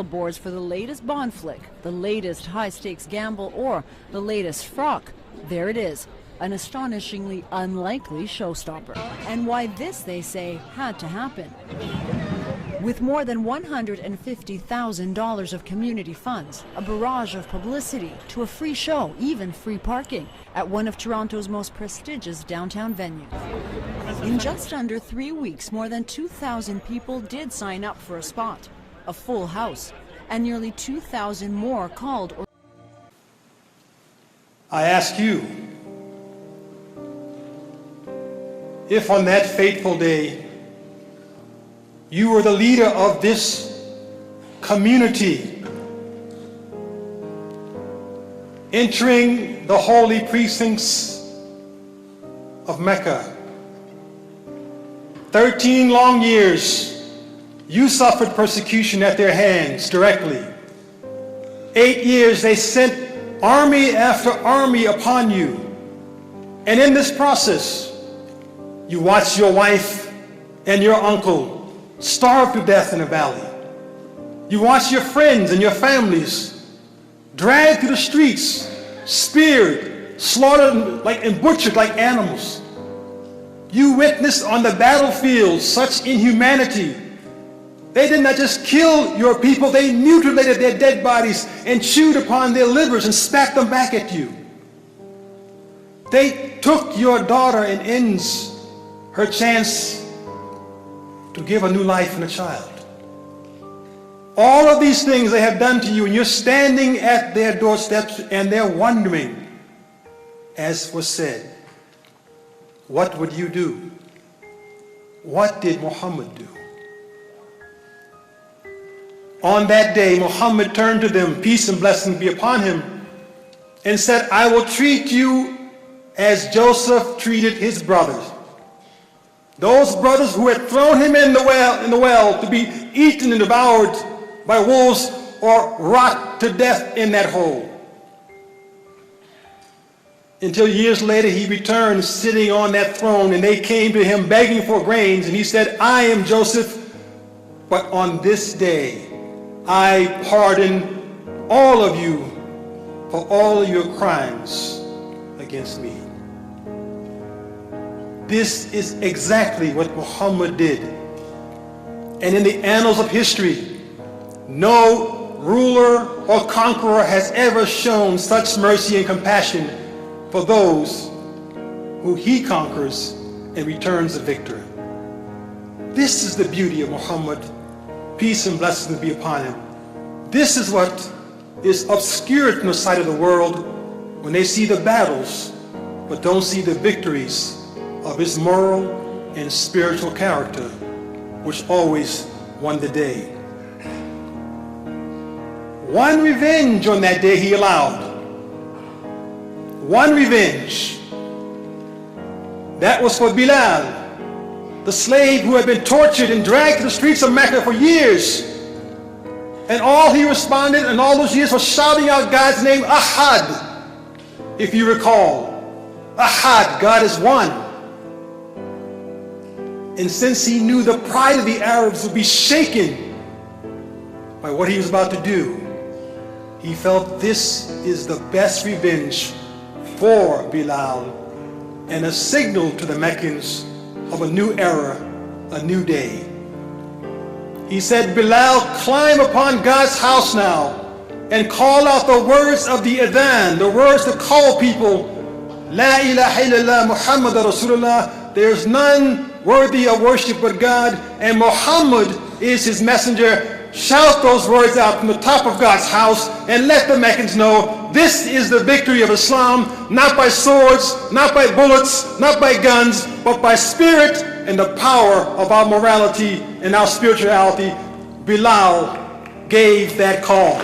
Boards for the latest Bond flick, the latest high-stakes gamble, or the latest frock. There it is, an astonishingly unlikely showstopper. And why this, they say, had to happen. With more than $150,000 of community funds, a barrage of publicity, to a free show, even free parking, at one of Toronto's most prestigious downtown venues. In just under 3 weeks, more than 2,000 people did sign up for a spot. A full house, and nearly 2,000 more called. I ask you, if on that fateful day you were the leader of this community, entering the holy precincts of Mecca, 13 long years, you suffered persecution at their hands directly. 8 years they sent army after army upon you. And in this process, you watched your wife and your uncle starve to death in a valley. You watched your friends and your families dragged through the streets, speared, slaughtered and butchered like animals. You witnessed on the battlefield such inhumanity. They did not just kill your people, they mutilated their dead bodies and chewed upon their livers and spat them back at you. They took your daughter and ends her chance to give a new life in a child. All of these things they have done to you, and you're standing at their doorsteps and they're wondering, as was said, what would you do? What did Muhammad do? On that day, Muhammad turned to them, peace and blessing be upon him, and said, I will treat you as Joseph treated his brothers. Those brothers who had thrown him in the well to be eaten and devoured by wolves or rot to death in that hole. Until years later he returned sitting on that throne, and they came to him begging for grains, and he said, I am Joseph, but on this day I pardon all of you for all of your crimes against me. This is exactly what Muhammad did. And in the annals of history, no ruler or conqueror has ever shown such mercy and compassion for those who he conquers and returns a victor. This is the beauty of Muhammad. Peace and blessings be upon him. This is what is obscured from the sight of the world when they see the battles, but don't see the victories of his moral and spiritual character, which always won the day. One revenge on that day he allowed. One revenge. That was for Bilal, the slave who had been tortured and dragged to the streets of Mecca for years. And all he responded in all those years was shouting out God's name, Ahad. If you recall, Ahad, God is one. And since he knew the pride of the Arabs would be shaken by what he was about to do, he felt this is the best revenge for Bilal and a signal to the Meccans of a new era, a new day. He said, Bilal, climb upon God's house now and call out the words of the adhan, the words to call people, La ilaha illallah Muhammad Rasulullah. There's none worthy of worship but God, and Muhammad is his messenger. Shout those words out from the top of God's house and let the Meccans know this is the victory of Islam, not by swords, not by bullets, not by guns, but by spirit and the power of our morality and our spirituality. Bilal gave that call.